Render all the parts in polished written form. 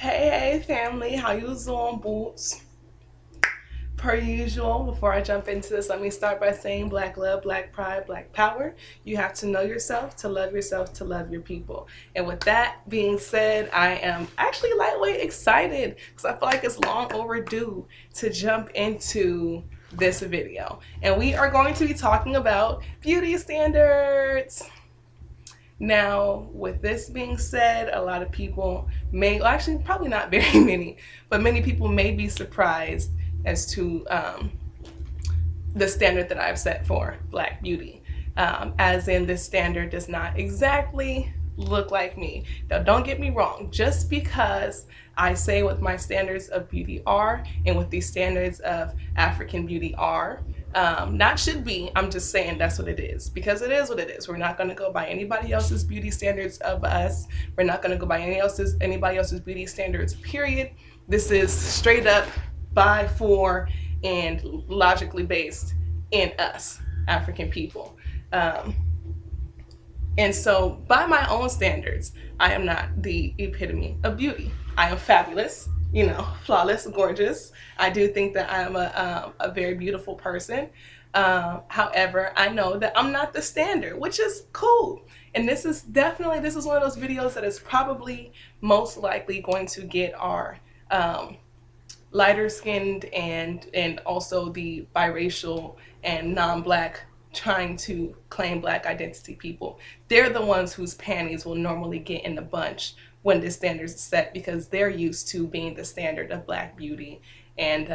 Hey family, how you doing, boots? Per usual, before I jump into this, let me start by saying black love, black pride, black power. You have to know yourself, to love your people. And with that being said, I am actually lightweight excited because I feel like it's long overdue to jump into this video. And we are going to be talking about beauty standards. Now, with this being said, a lot of people may, well, actually probably not very many, but many people may be surprised as to the standard that I've set for Black beauty. As in, this standard does not exactly look like me. Now, don't get me wrong, just because I say what my standards of beauty are and what these standards of African beauty are, not should be, I'm just saying that's what it is, because it is what it is. We're not going to go by anybody else's beauty standards of us. We're not going to go by anybody else's beauty standards, period. This is straight up by, for, and logically based in us, African people. And so by my own standards, I am not the epitome of beauty. I am fabulous, you know, flawless, gorgeous. I do think that I am a very beautiful person. However, I know that I'm not the standard, which is cool. And this is one of those videos that is probably most likely going to get our lighter skinned and also the biracial and non-black trying to claim Black identity people. They're the ones whose panties will normally get in the bunch when the standards are set, because they're used to being the standard of Black beauty. And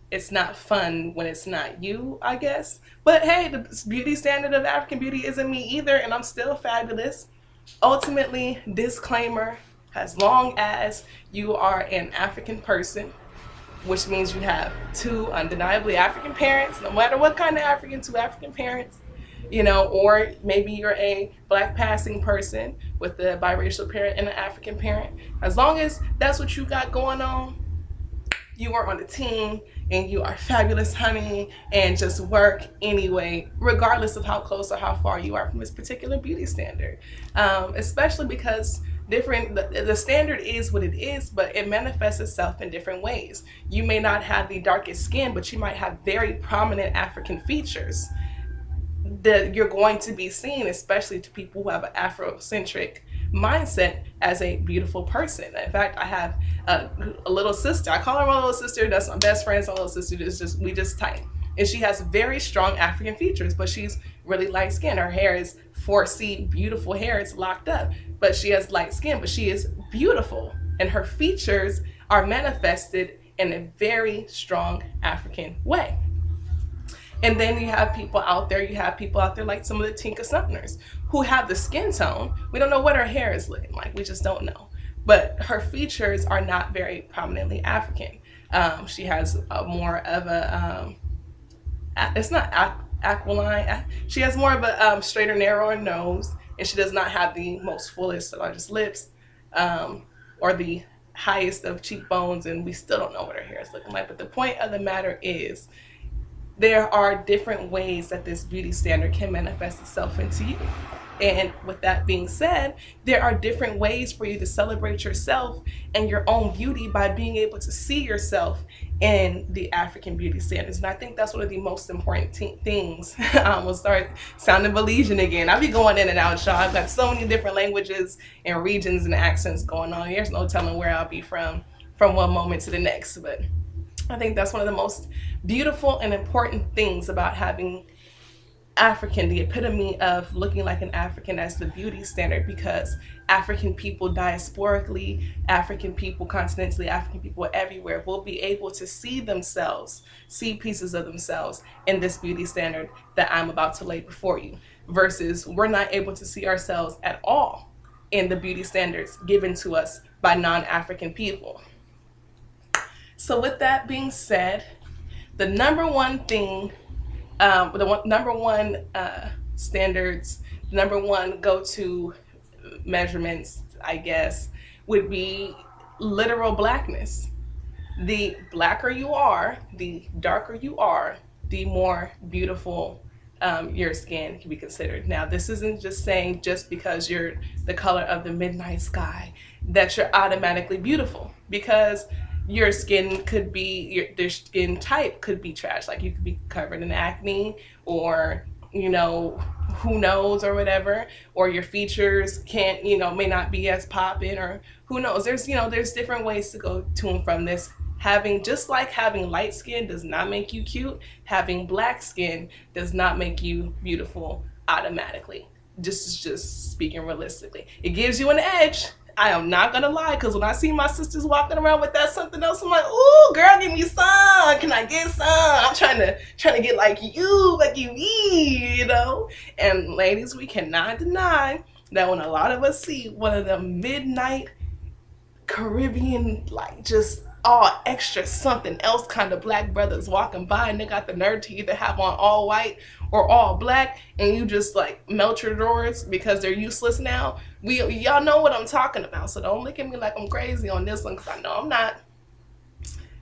it's not fun when it's not you, I guess. But hey, the beauty standard of African beauty isn't me either, and I'm still fabulous. Ultimately, disclaimer, as long as you are an African person, which means you have two undeniably African parents, no matter what kind of African, two African parents, you know, or maybe you're a Black passing person with a biracial parent and an African parent. As long as that's what you got going on, you are on the team and you are fabulous, honey, and just work anyway, regardless of how close or how far you are from this particular beauty standard. Especially because the standard is what it is, but it manifests itself in different ways. You may not have the darkest skin, but you might have very prominent African features that you're going to be seen, especially to people who have an Afrocentric mindset, as a beautiful person. In fact, I have a little sister. I call her my little sister. That's my best friend. So my little sister we just tight. And she has very strong African features, but she's really light skinned. Her hair is 4C, beautiful hair. It's locked up, but she has light skin, but she is beautiful. And her features are manifested in a very strong African way. And then you have people out there like some of the Tinka Sumners who have the skin tone. We don't know what her hair is looking like. We just don't know. But her features are not very prominently African. She has more of a, it's not aquiline. She has more of a straighter, narrower nose, and she does not have the most fullest, largest lips, or the highest of cheekbones, and we still don't know what her hair is looking like. But the point of the matter is, there are different ways that this beauty standard can manifest itself into you. And with that being said, there are different ways for you to celebrate yourself and your own beauty by being able to see yourself in the African beauty standards. And I think that's one of the most important things. We'll start sounding Belizean again. I'll be going in and out, y'all. I've got so many different languages and regions and accents going on. There's no telling where I'll be from one moment to the next. But I think that's one of the most beautiful and important things about having African, the epitome of looking like an African, as the beauty standard, because African people diasporically, African people continentally, African people everywhere will be able to see themselves, see pieces of themselves in this beauty standard that I'm about to lay before you, versus we're not able to see ourselves at all in the beauty standards given to us by non-African people. So with that being said, the number one thing, number one standards, number one go-to measurements, I guess, would be literal Blackness. The blacker you are, the darker you are, the more beautiful your skin can be considered. Now, this isn't just saying just because you're the color of the midnight sky that you're automatically beautiful, because your skin could be, their skin type could be trash. Like you could be covered in acne, or you know, who knows, or whatever, or your features can't, you know, may not be as popping, or who knows. There's, you know, there's different ways to go to and from this. Having, just like having light skin does not make you cute, having black skin does not make you beautiful automatically. Just speaking realistically, it gives you an edge. I am not gonna lie, because when I see my sisters walking around with that something else, I'm like, ooh, girl, give me some. Can I get some? I'm trying to get like you need, you know. And ladies, we cannot deny that when a lot of us see one of the midnight Caribbean, like just all extra something else kind of black brothers walking by, and they got the nerve to either have on all white or all black, and you just like melt your drawers because they're useless now. Y'all know what I'm talking about, so don't look at me like I'm crazy on this one, because I know I'm not.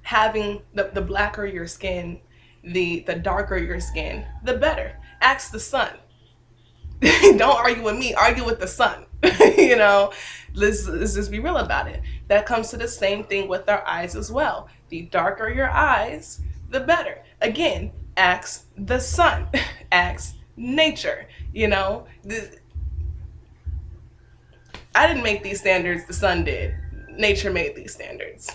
Having the blacker your skin, the darker your skin, the better. Ask the sun. Don't argue with me, argue with the sun. You know, let's just be real about it. That comes to the same thing with our eyes as well. The darker your eyes, the better. Again, ask the sun, ask nature. You know, I didn't make these standards, the sun did. Nature made these standards.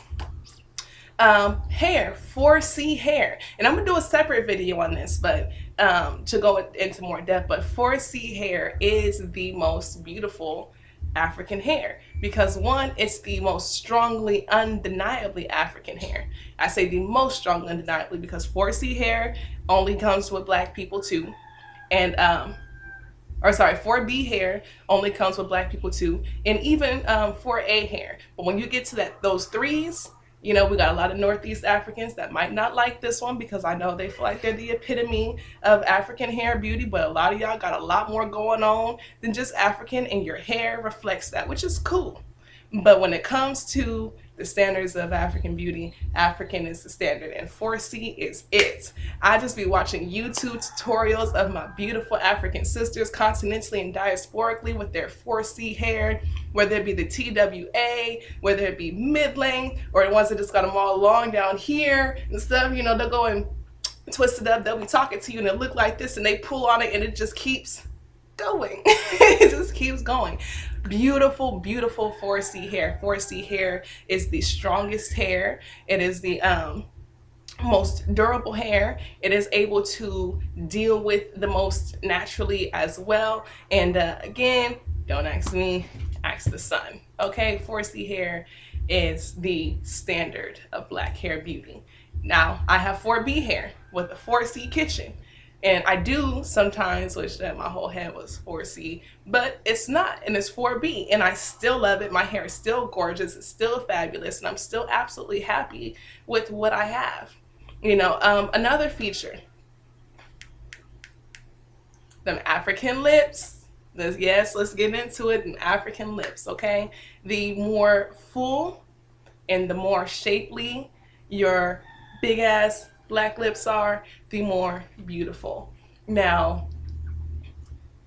Hair, 4C hair, and I'm gonna do a separate video on this, but to go into more depth. But 4C hair is the most beautiful African hair, because one, it's the most strongly, undeniably African hair. I say the most strongly, undeniably, because 4C hair only comes with black people too, and 4B hair only comes with black people too, and even 4A hair. But when you get to those threes, you know, we got a lot of Northeast Africans that might not like this one, because I know they feel like they're the epitome of African hair beauty, but a lot of y'all got a lot more going on than just African, and your hair reflects that, which is cool. But when it comes to the standards of African beauty, African is the standard, and 4C is it. I just be watching YouTube tutorials of my beautiful African sisters continentally and diasporically with their 4C hair, whether it be the TWA, whether it be mid-length, or the ones that just got them all long down here and stuff. You know, they'll go and twist it up, they'll be talking to you and it look like this, and they pull on it and it just keeps going. It just keeps going. Beautiful, beautiful 4C hair. 4C hair is the strongest hair. It is the most durable hair. It is able to deal with the most naturally as well. And again, don't ask me, ask the sun. Okay, 4C hair is the standard of black hair beauty. Now, I have 4B hair with a 4C kitchen. And I do sometimes wish that my whole head was 4C, but it's not, and it's 4B, and I still love it. My hair is still gorgeous, it's still fabulous, and I'm still absolutely happy with what I have. You know, another feature, them African lips. Yes, let's get into it. And African lips, okay? The more full and the more shapely your big ass black lips are, the more beautiful. Now,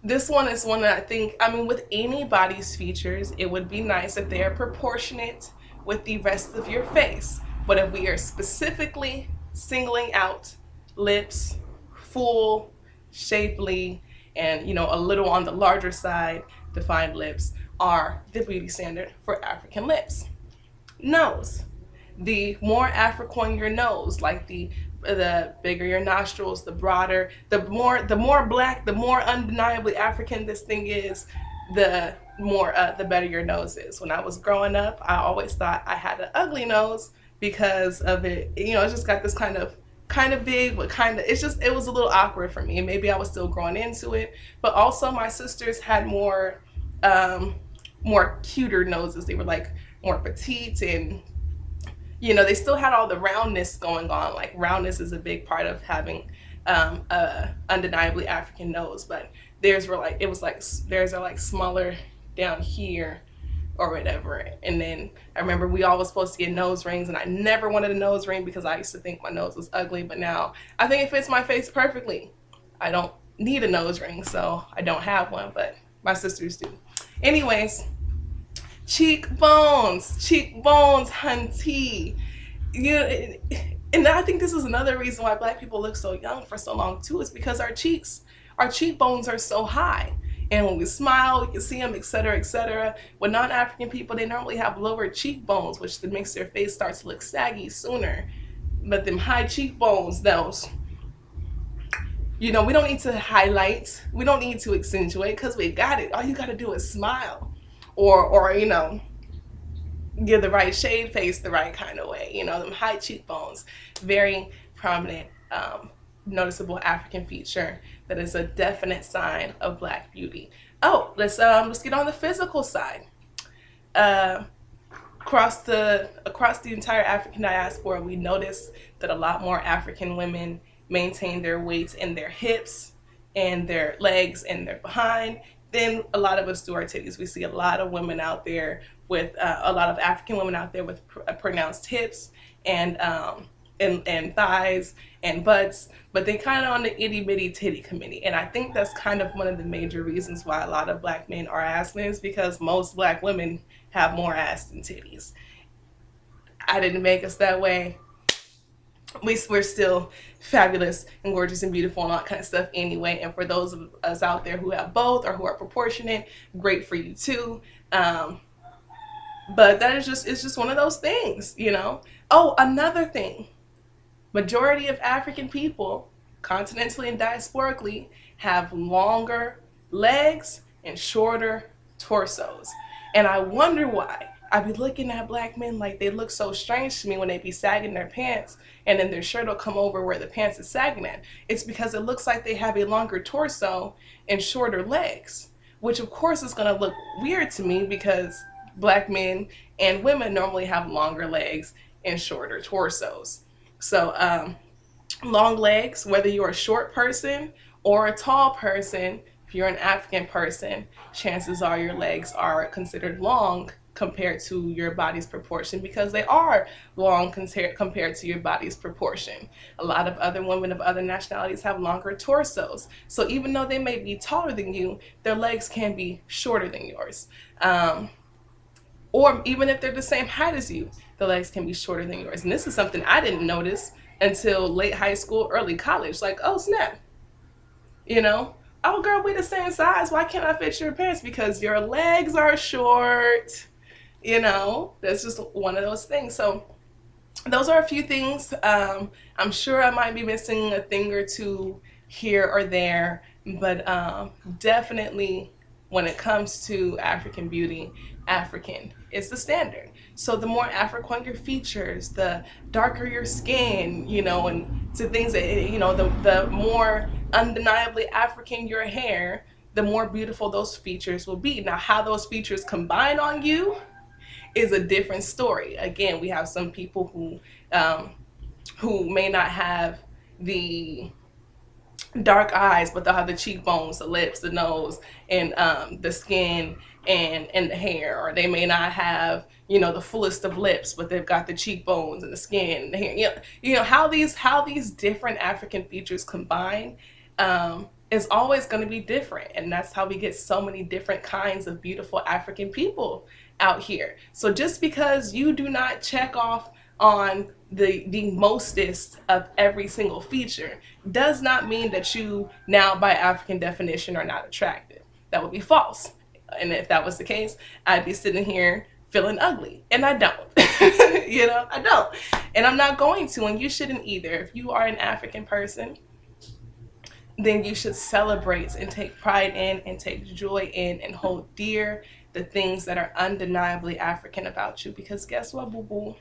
this one is one that I think, I mean, with anybody's features, it would be nice if they are proportionate with the rest of your face. But if we are specifically singling out lips, full, shapely, and, you know, a little on the larger side, defined lips are the beauty standard for African lips. Nose. The more African your nose, like the bigger your nostrils, the broader, the more black, the more undeniably African this thing is, the more the better your nose is. When I was growing up, I always thought I had an ugly nose because of it. You know, it's just got this kind of big, but it was a little awkward for me, and maybe I was still growing into it. But also my sisters had more cuter noses. They were like more petite, and you know, they still had all the roundness going on. Like, roundness is a big part of having a undeniably African nose, but theirs are like smaller down here or whatever. And then I remember we all was supposed to get nose rings, and I never wanted a nose ring because I used to think my nose was ugly, but now I think it fits my face perfectly. I don't need a nose ring, so I don't have one, but my sisters do. Anyways, cheekbones, hunty. And I think this is another reason why Black people look so young for so long too, is because our cheekbones are so high. And when we smile, we can see them, etc., etc. With non-African people, they normally have lower cheekbones, which makes their face start to look saggy sooner. But them high cheekbones, those, we don't need to highlight, we don't need to accentuate, because we got it. All you got to do is smile, or give the right shade face the right kind of way. Them high cheekbones, very prominent, noticeable African feature that is a definite sign of Black beauty. Oh, let's get on the physical side. Across the entire African diaspora, we notice that a lot more African women maintain their weight in their hips and their legs and their behind than a lot of us do our titties. We see a lot of women out there with a lot of African women out there with pronounced hips and thighs and butts, but they kind of on the itty bitty titty committee. And I think that's kind of one of the major reasons why a lot of Black men are assless, because most Black women have more ass than titties. I didn't make us that way. We're still fabulous and gorgeous and beautiful and all that kind of stuff anyway. And for those of us out there who have both or who are proportionate, great for you too. But it's just one of those things, Oh, another thing. Majority of African people, continentally and diasporically, have longer legs and shorter torsos. And I wonder why. I be looking at Black men like they look so strange to me when they be sagging their pants and then their shirt will come over where the pants is sagging at. It's because it looks like they have a longer torso and shorter legs, which of course is going to look weird to me because Black men and women normally have longer legs and shorter torsos. So long legs, whether you're a short person or a tall person, if you're an African person, chances are your legs are considered long compared to your body's proportion, because they are long compared to your body's proportion. A lot of other women of other nationalities have longer torsos. So even though they may be taller than you, their legs can be shorter than yours. Or even if they're the same height as you, the legs can be shorter than yours. And this is something I didn't notice until late high school, early college. Like, oh snap, oh girl, we the same size. Why can't I fit your pants? Because your legs are short. That's just one of those things. So those are a few things. I'm sure I might be missing a thing or two here or there, but definitely when it comes to African beauty, African is the standard. So the more African your features, the darker your skin, and to things that, the more undeniably African your hair, the more beautiful those features will be. Now, how those features combine on you is a different story. Again, we have some people who may not have the dark eyes, but they'll have the cheekbones, the lips, the nose, and the skin and the hair. Or they may not have, the fullest of lips, but they've got the cheekbones and the skin and the hair. How these different African features combine is always going to be different. And that's how we get so many different kinds of beautiful African people out here. So just because you do not check off on the mostest of every single feature does not mean that you now, by African definition, are not attractive. That would be false. And if that was the case, I'd be sitting here feeling ugly, and I don't. I don't, and I'm not going to, and you shouldn't either. If you are an African person, then you should celebrate and take pride in and take joy in and hold dear the things that are undeniably African about you. Because guess what, boo-boo?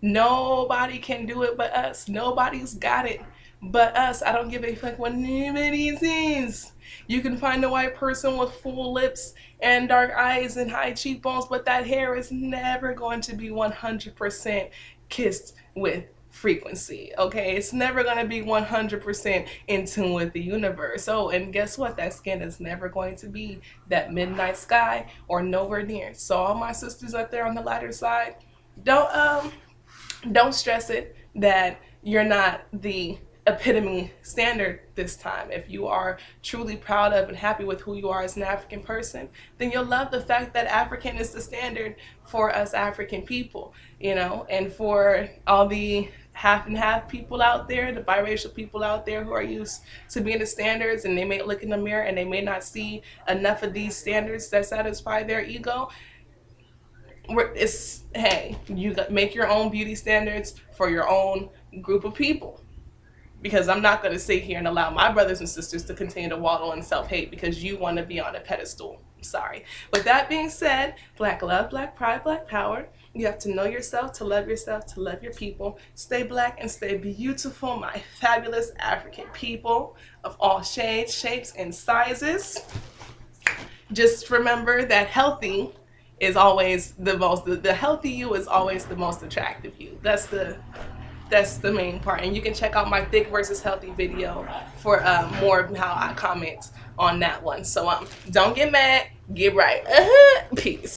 Nobody can do it but us. Nobody's got it but us. I don't give a fuck what anybody says. You can find a white person with full lips and dark eyes and high cheekbones, but that hair is never going to be 100% kissed with frequency, okay? It's never going to be 100% in tune with the universe. Oh, and guess what? That skin is never going to be that midnight sky or nowhere near. So all my sisters out there on the lighter side, don't stress it that you're not the epitome standard this time. If you are truly proud of and happy with who you are as an African person, then you'll love the fact that African is the standard for us African people, you know, and for all the half and half people out there, the biracial people out there who are used to being the standards, and they may look in the mirror and they may not see enough of these standards that satisfy their ego. It's, hey, you make your own beauty standards for your own group of people, because I'm not going to sit here and allow my brothers and sisters to continue to waddle in self-hate because you want to be on a pedestal. I'm sorry. With that being said, Black love, Black pride, Black power. You have to know yourself, to love your people. Stay Black and stay beautiful, my fabulous African people of all shades, shapes, and sizes. Just remember that healthy is always the healthy you is always the most attractive you. That's the main part. And you can check out my thick versus healthy video for more of how I comment on that one. So don't get mad, get right. Peace.